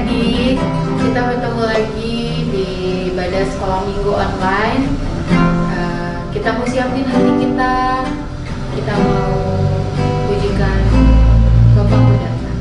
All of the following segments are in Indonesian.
adik-adik, kita bertemu lagi di ibadah sekolah minggu online. Kita mau siapin hati kita. Kita mau pujikan Bapakku datang.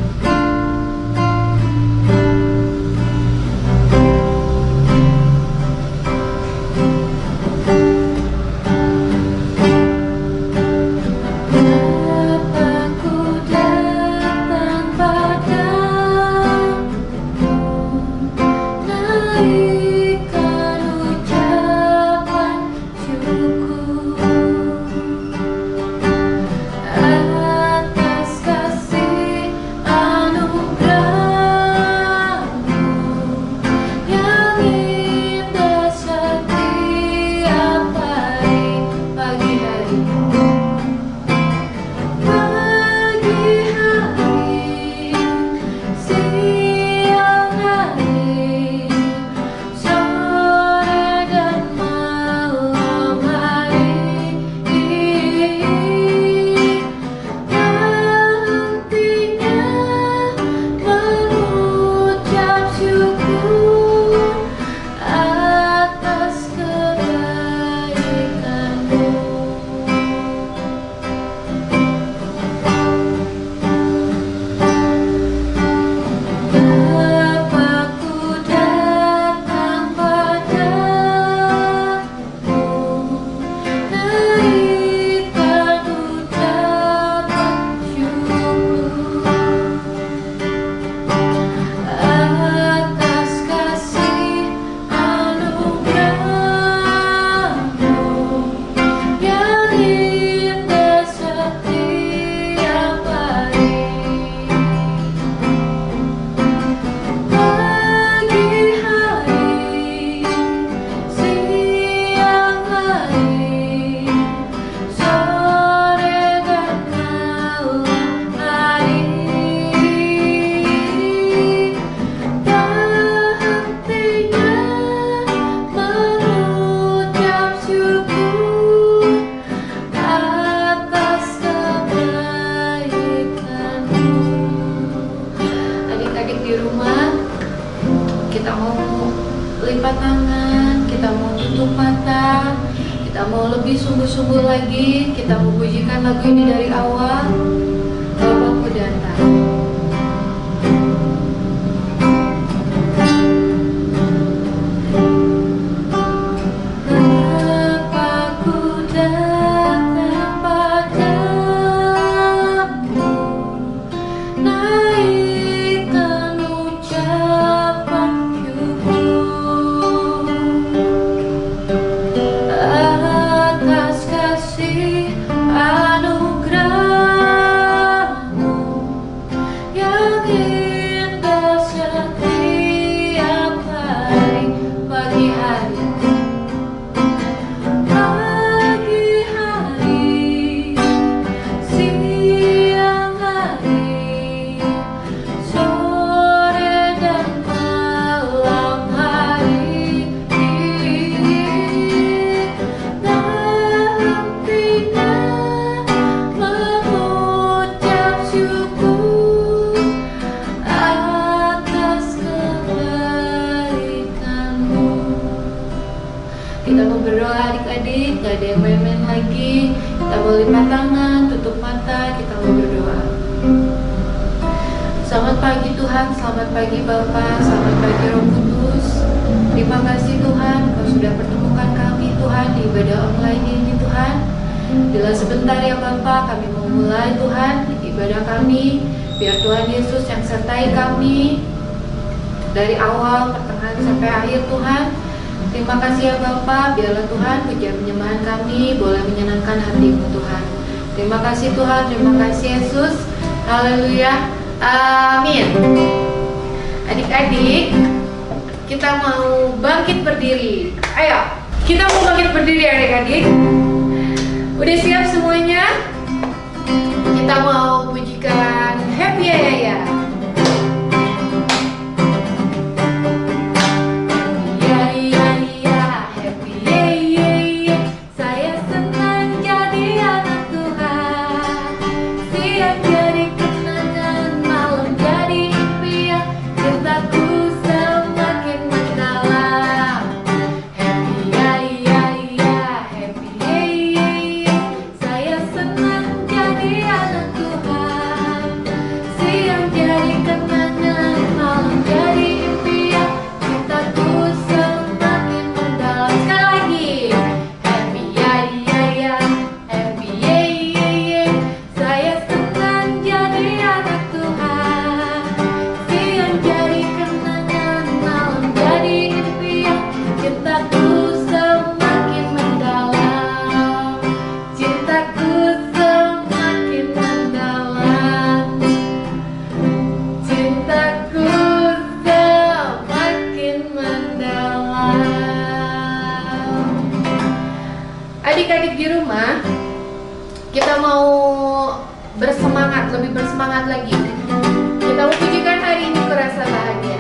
Kita mau lipat tangan, kita mau tutup mata, kita mau lebih sungguh-sungguh lagi. Kita mau pujikan lagu ini dari awal. Bapakku datang. Kita mau berdoa adik-adik, gak ada yang main-main lagi. Kita mau lipat tangan, tutup mata, kita mau berdoa. Selamat pagi Tuhan, selamat pagi Bapa, selamat pagi Roh Kudus. Terima kasih Tuhan, Kau sudah pertemukan kami Tuhan di ibadah online ini Tuhan. Bila sebentar ya Bapa, kami mau mulai Tuhan ibadah kami. Biar Tuhan Yesus yang sertai kami dari awal, pertengahan sampai akhir Tuhan. Terima kasih ya Bapa, biarlah Tuhan pujian penyembahan kami boleh menyenangkan hati-Mu Tuhan. Terima kasih Tuhan, terima kasih Yesus. Haleluya, amin. Adik-adik, kita mau bangkit berdiri. Ayo, kita mau bangkit berdiri adik-adik. Udah siap semuanya? Kita mau pujikan Happy Ya Ya Ya. Jadi kenangan malam jadi impian cintaku. di rumah, kita mau bersemangat, lebih bersemangat lagi. Kita mau pujikan hari ini kurasa bahagia.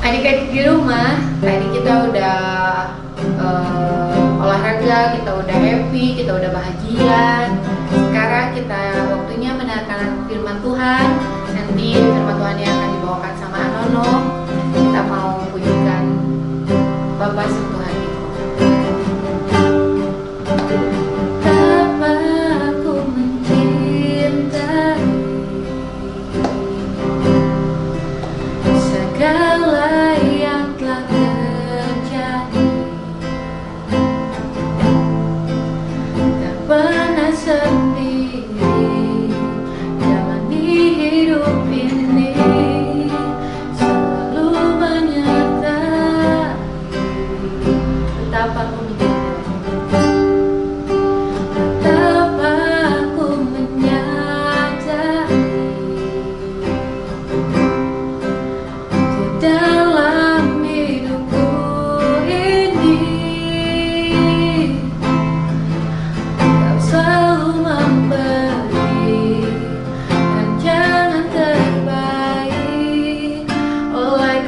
Adik-adik di rumah, tadi kita udah olahraga, kita udah happy, kita udah bahagia. Sekarang kita waktunya mendengarkan firman Tuhan. Nanti firman Tuhan yang akan dibawakan sama Anono. Kita mau pujikan Bapa sentuh hatiku.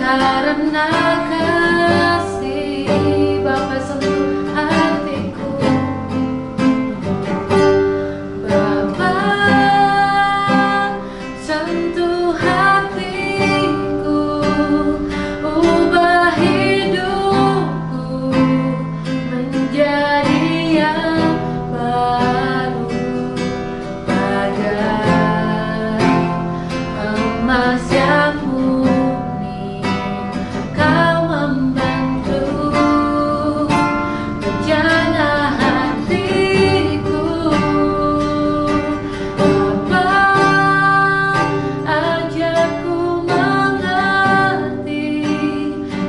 Karena kasih Bapa sentuh yang baru, bagai emas yang murni. Kau membantu rencana hatiku. Apa aja ku mengerti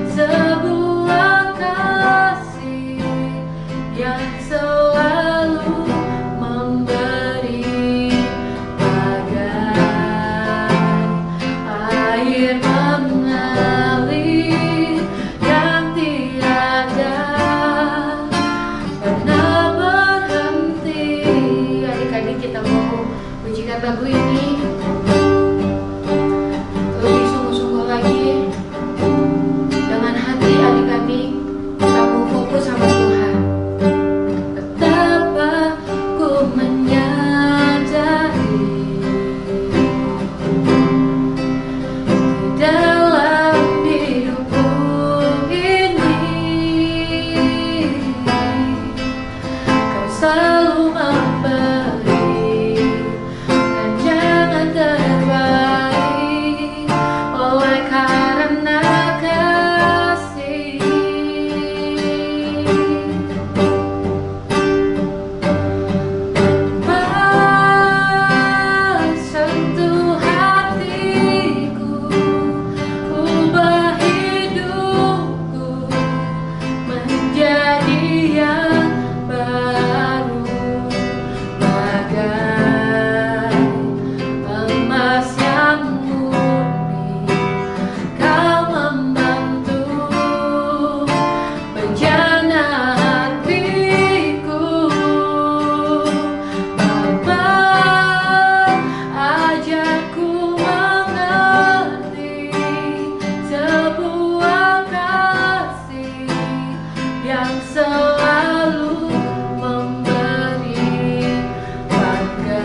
sebuah kasih yang selalu memberi, bagai air mengalir yang tiada pernah berhenti. Adik-adik, kita mau pujikan lagu ini lebih sungguh-sungguh lagi dengan hati adik-adik. Kamu fokus sama Tuhan. Betapa ku menyadari di dalam hidupku ini, Kau selalu memberi dan jangan terbaik oleh karena kasih. Sentuh hatiku, ubah hidupku menjadi yang baru, bagai emas yang murni. Kau membantu rencana hatiku. Apa aja ku mengerti sebuah kasih yang selalu memberi, bagai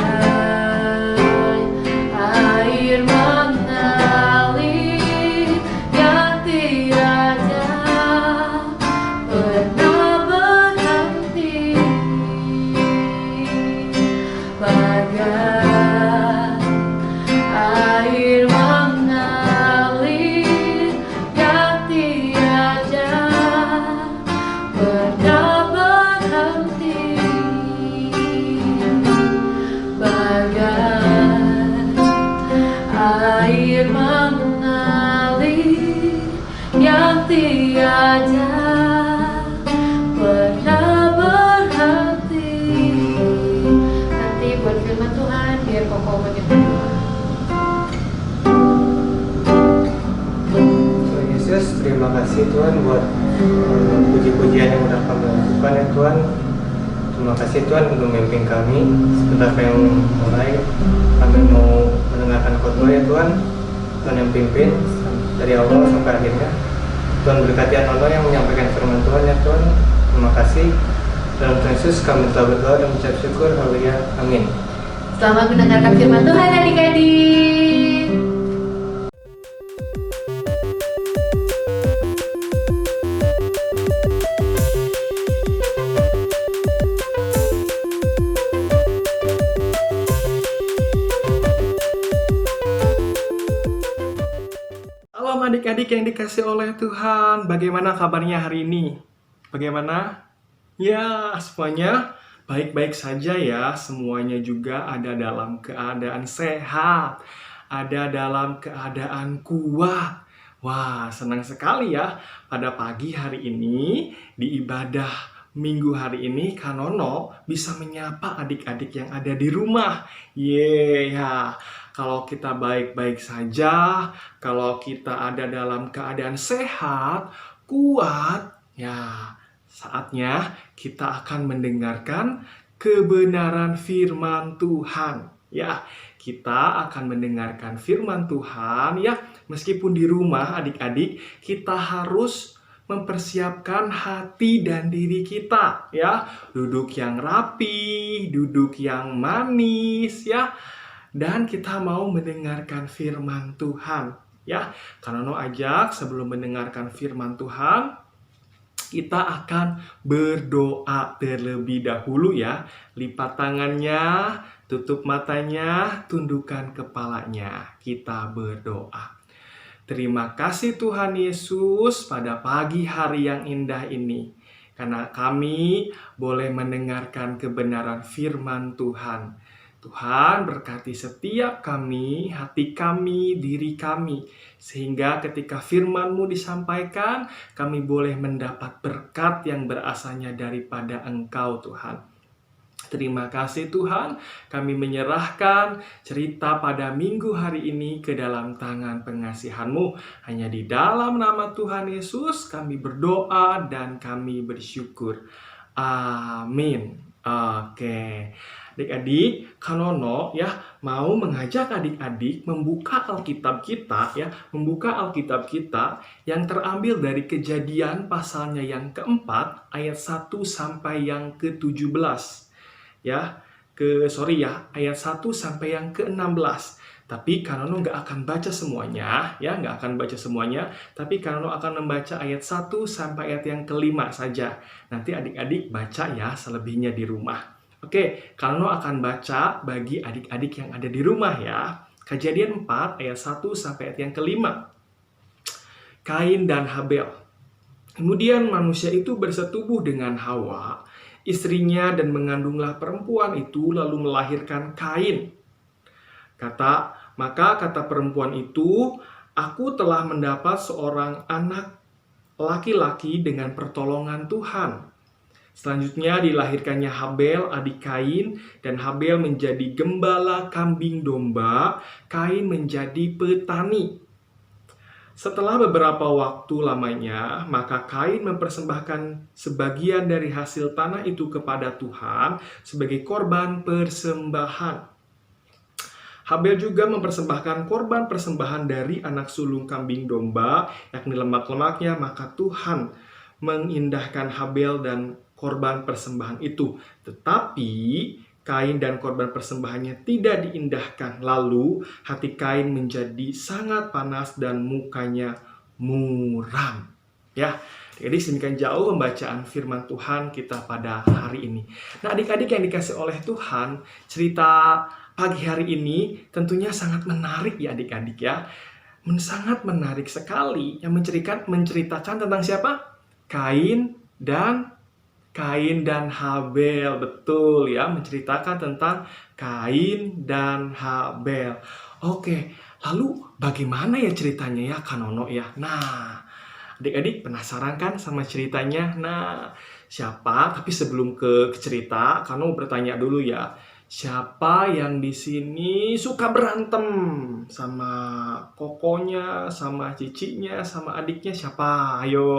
air mengalir yang tiada pernah berhenti, bagai air mengalir yang tiada pernah berhenti, bagai air mengalir yang tiada pernah berhenti. Nanti buat firman Tuhan, biar Koko berdoa. Tuhan Yesus, terima kasih Tuhan buat puji-pujian yang udah kami lakukan ya Tuhan. Terima kasih Tuhan untuk memimpin kami. Sebentar kami mulai, kami mau mendengarkan khotbah ya Tuhan. Tuhan yang pimpin dari awal sampai akhirnya. Tuhan berkati Anono yang menyampaikan firman Tuhan ya Tuhan. Terima kasih. Dalam Tuhan Yesus kami telah berdoa dan mengucap syukur. Haleluya. Amin. Selamat mendengarkan firman Tuhan adik-adik. Salam adik-adik yang dikasih oleh Tuhan. Bagaimana kabarnya hari ini? Bagaimana? Ya, semuanya baik-baik saja ya. Semuanya juga ada dalam keadaan sehat, ada dalam keadaan kuat. Wah, senang sekali ya. Pada pagi hari ini, di ibadah minggu hari ini, Kanono bisa menyapa adik-adik yang ada di rumah. Ya. Kalau kita baik-baik saja, kalau kita ada dalam keadaan sehat, kuat, ya saatnya kita akan mendengarkan kebenaran firman Tuhan. Ya, kita akan mendengarkan firman Tuhan ya. Meskipun di rumah adik-adik, kita harus mempersiapkan hati dan diri kita ya. Duduk yang rapi, duduk yang manis ya. Dan kita mau mendengarkan firman Tuhan ya. Kanono ajak sebelum mendengarkan firman Tuhan, kita akan berdoa terlebih dahulu ya. Lipat tangannya, tutup matanya, tundukkan kepalanya. Kita berdoa. Terima kasih Tuhan Yesus pada pagi hari yang indah ini. Karena kami boleh mendengarkan kebenaran firman Tuhan. Tuhan berkati setiap kami, hati kami, diri kami. Sehingga ketika firman-Mu disampaikan, kami boleh mendapat berkat yang berasalnya daripada Engkau Tuhan. Terima kasih Tuhan, kami menyerahkan cerita pada minggu hari ini ke dalam tangan pengasihan-Mu. Hanya di dalam nama Tuhan Yesus kami berdoa dan kami bersyukur. Amin. Oke. Adik-adik, Kanono ya mau mengajak adik-adik membuka Alkitab kita ya, membuka Alkitab kita yang terambil dari Kejadian pasalnya yang keempat ayat 1 sampai yang ke-17. Ya, ayat 1 sampai yang ke-16. Tapi Kanono nggak akan baca semuanya, ya, nggak akan baca semuanya. Tapi Kanono akan membaca ayat 1 sampai ayat yang ke-5 saja. Nanti adik-adik baca ya selebihnya di rumah. Oke, Kanono akan baca bagi adik-adik yang ada di rumah ya. Kejadian 4 ayat 1 sampai ayat yang ke-5. Kain dan Habel. Kemudian manusia itu bersetubuh dengan Hawa, istrinya, dan mengandunglah perempuan itu lalu melahirkan Kain. Maka kata perempuan itu, aku telah mendapat seorang anak laki-laki dengan pertolongan Tuhan. Selanjutnya dilahirkannya Habel, adik Kain, dan Habel menjadi gembala kambing domba, Kain menjadi petani. Setelah beberapa waktu lamanya, maka Kain mempersembahkan sebagian dari hasil tanah itu kepada Tuhan sebagai korban persembahan. Habel juga mempersembahkan korban persembahan dari anak sulung kambing domba, yakni lemak-lemaknya, maka Tuhan mengindahkan Habel dan korban persembahan itu. Tetapi Kain dan korban persembahannya tidak diindahkan. Lalu hati Kain menjadi sangat panas dan mukanya muram. Ya, jadi sedemikian jauh pembacaan firman Tuhan kita pada hari ini. Nah, adik-adik yang dikasih oleh Tuhan, cerita pagi hari ini tentunya sangat menarik ya adik-adik ya. Sangat menarik sekali yang menceritakan tentang siapa? Kain dan Habel, betul ya, menceritakan tentang Kain dan Habel. Oke, lalu bagaimana ya ceritanya ya Kanono ya? Nah, adik-adik penasaran kan sama ceritanya? Nah, siapa? Tapi sebelum ke cerita, Kanono bertanya dulu ya. Siapa yang di sini suka berantem sama kokonya, sama cicinya, sama adiknya? Siapa? Ayo.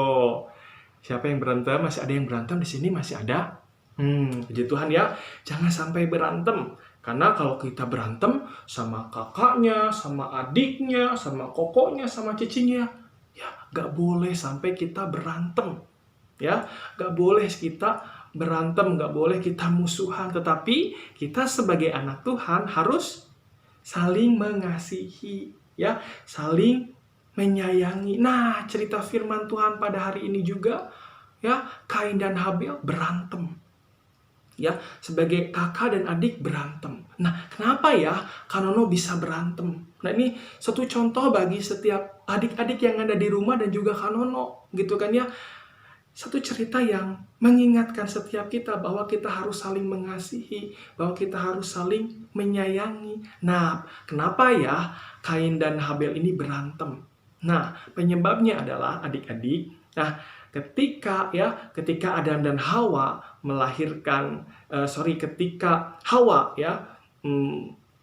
Siapa yang berantem? Masih ada yang berantem di sini? Masih ada? Puji Tuhan ya. Jangan sampai berantem. Karena kalau kita berantem sama kakaknya, sama adiknya, sama kokonya, sama cicinya, ya gak boleh sampai kita berantem. Ya, gak boleh kita berantem, gak boleh kita musuhan. Tetapi kita sebagai anak Tuhan harus saling mengasihi, ya, saling menyayangi. Nah, cerita firman Tuhan pada hari ini juga ya, Kain dan Habel berantem. Ya, sebagai kakak dan adik berantem. Nah, kenapa ya Kanono bisa berantem? Nah, ini satu contoh bagi setiap adik-adik yang ada di rumah dan juga Kanono, gitu kan ya. Satu cerita yang mengingatkan setiap kita bahwa kita harus saling mengasihi, bahwa kita harus saling menyayangi. Nah, kenapa ya Kain dan Habel ini berantem? Nah, penyebabnya adalah adik-adik. Nah, ketika Adam dan Hawa ketika Hawa ya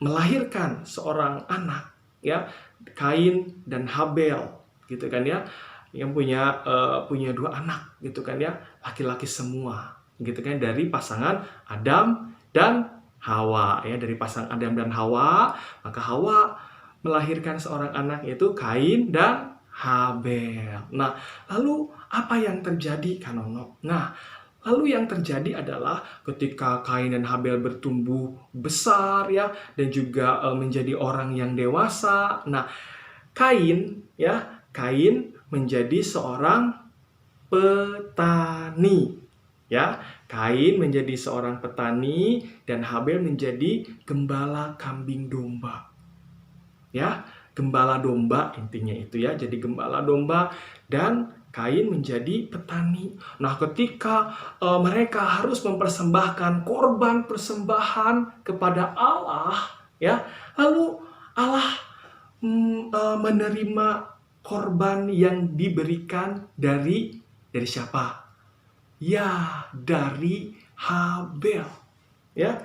melahirkan seorang anak ya, Kain dan Habel, gitu kan ya, yang punya dua anak, gitu kan ya, laki-laki semua, gitu kan, dari pasangan Adam dan Hawa ya, dari pasangan Adam dan Hawa, maka Hawa melahirkan seorang anak yaitu Kain dan Habel. Nah, lalu apa yang terjadi Kanono? Nah, lalu yang terjadi adalah ketika Kain dan Habel bertumbuh besar ya, dan juga menjadi orang yang dewasa. Nah, Kain menjadi seorang petani. Ya, Kain menjadi seorang petani dan Habel menjadi gembala kambing domba. Ya, gembala domba intinya itu ya. Jadi gembala domba dan Kain menjadi petani. Nah, ketika mereka harus mempersembahkan korban persembahan kepada Allah, ya, lalu Allah menerima korban yang diberikan dari siapa? Ya, dari Habel. Ya,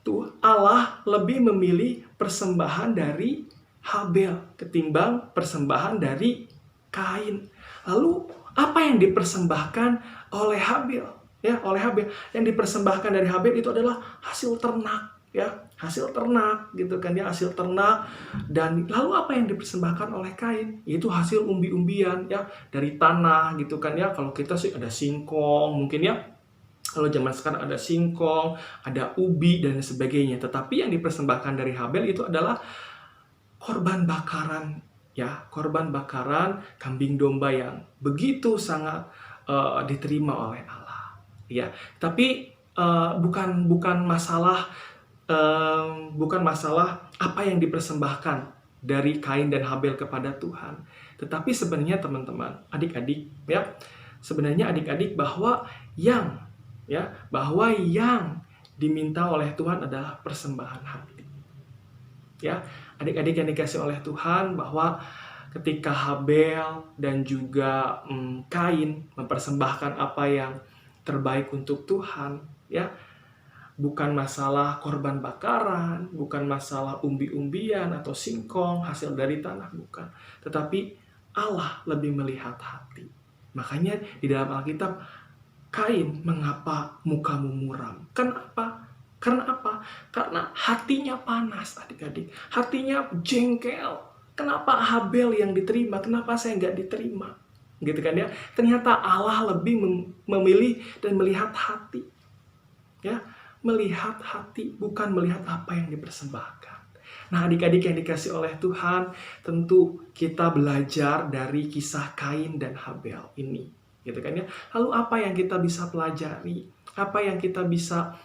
tuh Allah lebih memilih persembahan dari Habel ketimbang persembahan dari Kain. Lalu apa yang dipersembahkan oleh Habel? Ya, oleh Habel. Yang dipersembahkan dari Habel itu adalah hasil ternak, ya, hasil ternak gitu kan ya, hasil ternak. Dan lalu apa yang dipersembahkan oleh Kain? Itu hasil umbi-umbian ya, dari tanah gitu kan ya. Kalau kita sih ada singkong mungkin ya. Kalau zaman sekarang ada singkong, ada ubi dan sebagainya. Tetapi yang dipersembahkan dari Habel itu adalah korban bakaran, ya, korban bakaran kambing domba yang begitu sangat diterima oleh Allah, ya. Tapi bukan masalah apa yang dipersembahkan dari Kain dan Habel kepada Tuhan, tetapi sebenarnya teman-teman, adik-adik, ya, sebenarnya adik-adik bahwa yang diminta oleh Tuhan adalah persembahan hati. Ya, adik-adik yang dikasih oleh Tuhan, bahwa ketika Habel dan juga Kain mempersembahkan apa yang terbaik untuk Tuhan, ya, bukan masalah korban bakaran, bukan masalah umbi-umbian atau singkong hasil dari tanah, bukan. Tetapi Allah lebih melihat hati. Makanya di dalam Alkitab, Kain, mengapa mukamu muram? Kenapa? Karena apa? Karena hatinya panas, adik-adik. Hatinya jengkel. Kenapa Habel yang diterima? Kenapa saya nggak diterima? Gitu kan ya. Ternyata Allah lebih memilih dan melihat hati. Ya, melihat hati, bukan melihat apa yang dipersembahkan. Nah, adik-adik yang dikasih oleh Tuhan, tentu kita belajar dari kisah Kain dan Habel ini. Gitu kan ya. Lalu apa yang kita bisa pelajari? Apa yang kita bisa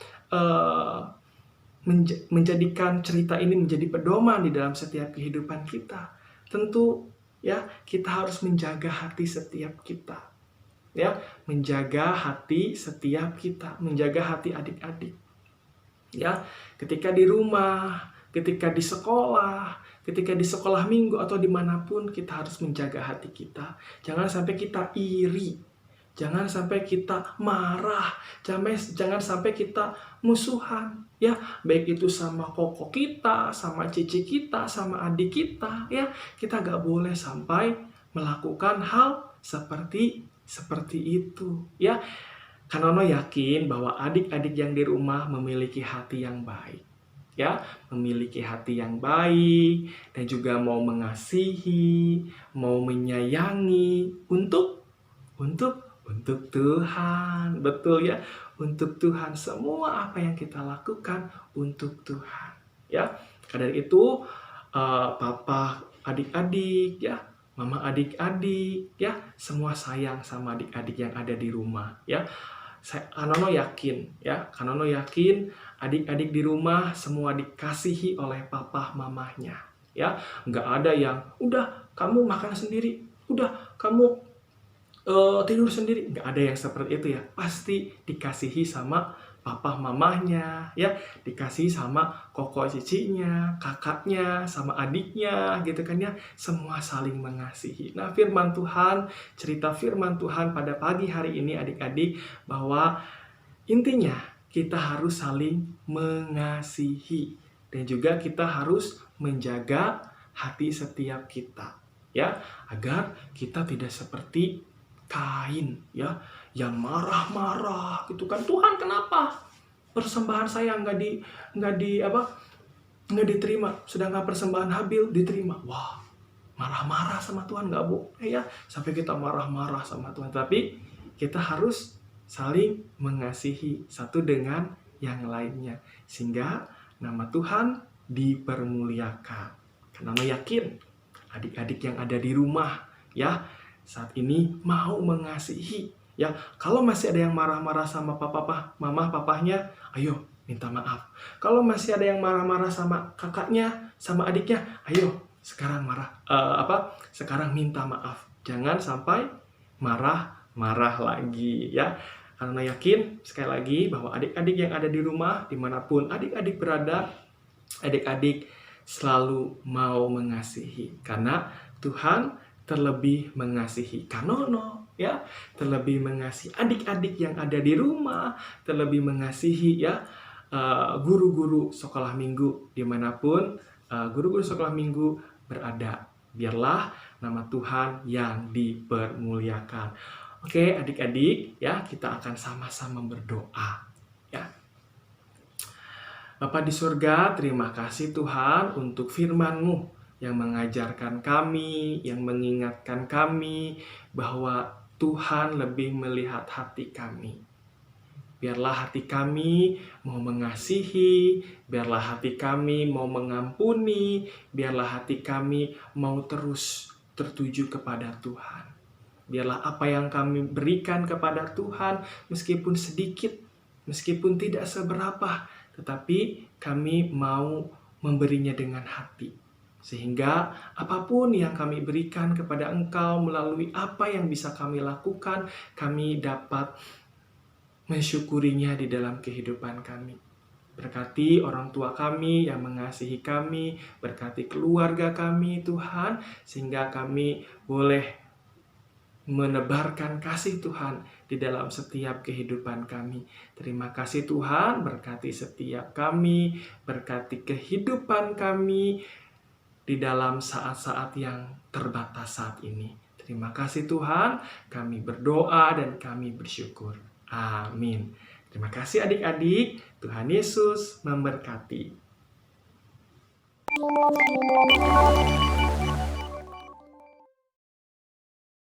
menjadikan cerita ini menjadi pedoman di dalam setiap kehidupan kita? Tentu ya, kita harus menjaga hati setiap kita. Ya, menjaga hati setiap kita, menjaga hati adik-adik. Ya, ketika di rumah, ketika di sekolah minggu atau dimanapun, kita harus menjaga hati kita. Jangan sampai kita iri, jangan sampai kita marah, jangan sampai kita musuhan, ya, baik itu sama koko kita, sama cici kita, sama adik kita, ya. Kita gak boleh sampai melakukan hal seperti itu, ya. Kanono yakin bahwa adik-adik yang di rumah memiliki hati yang baik, ya, memiliki hati yang baik dan juga mau mengasihi, mau menyayangi untuk Tuhan. Betul ya, untuk Tuhan. Semua apa yang kita lakukan untuk Tuhan, ya. Karena itu papa adik-adik, ya, mama adik-adik, ya, semua sayang sama adik-adik yang ada di rumah, ya. Kanono yakin adik-adik di rumah semua dikasihi oleh papa mamahnya, ya. Nggak ada yang udah kamu makan sendiri, udah kamu tidur sendiri. Nggak ada yang seperti itu ya. Pasti dikasihi sama papa mamahnya, ya, dikasihi sama koko cicinya, kakaknya, sama adiknya, gitu kan ya. Semua saling mengasihi. Nah, firman Tuhan, cerita firman Tuhan pada pagi hari ini adik-adik, bahwa intinya kita harus saling mengasihi dan juga kita harus menjaga hati setiap kita, ya, agar kita tidak seperti Kain, ya, yang marah-marah gitu kan. Tuhan, kenapa persembahan saya nggak diterima, sedangkan persembahan Habel diterima? Wah, marah-marah sama Tuhan, nggak boleh ya sampai kita marah-marah sama Tuhan. Tapi kita harus saling mengasihi satu dengan yang lainnya sehingga nama Tuhan dipermuliakan. Karena yakin adik-adik yang ada di rumah, ya, saat ini mau mengasihi. Ya, kalau masih ada yang marah-marah sama mama, papahnya, ayo minta maaf. Kalau masih ada yang marah-marah sama kakaknya, sama adiknya, ayo sekarang sekarang minta maaf. Jangan sampai marah-marah lagi ya. Karena yakin sekali lagi bahwa adik-adik yang ada di rumah, dimanapun adik-adik berada, adik-adik selalu mau mengasihi. Karena Tuhan terlebih mengasihi Kanono, ya, terlebih mengasihi adik-adik yang ada di rumah, terlebih mengasihi ya guru-guru sekolah minggu dimanapun guru-guru sekolah minggu berada. Biarlah nama Tuhan yang dipermuliakan. Oke, adik-adik, ya, kita akan sama-sama berdoa, ya. Bapa di surga, terima kasih Tuhan untuk firman-Mu yang mengajarkan kami, yang mengingatkan kami bahwa Tuhan lebih melihat hati kami. Biarlah hati kami mau mengasihi, biarlah hati kami mau mengampuni, biarlah hati kami mau terus tertuju kepada Tuhan. Biarlah apa yang kami berikan kepada Tuhan, meskipun sedikit, meskipun tidak seberapa, tetapi kami mau memberinya dengan hati. Sehingga apapun yang kami berikan kepada Engkau melalui apa yang bisa kami lakukan, kami dapat mensyukurinya di dalam kehidupan kami. Berkati orang tua kami yang mengasihi kami, berkati keluarga kami Tuhan, sehingga kami boleh menebarkan kasih Tuhan di dalam setiap kehidupan kami. Terima kasih Tuhan, berkati setiap kami, berkati kehidupan kami di dalam saat-saat yang terbatas saat ini. Terima kasih Tuhan, kami berdoa dan kami bersyukur. Amin. Terima kasih adik-adik, Tuhan Yesus memberkati.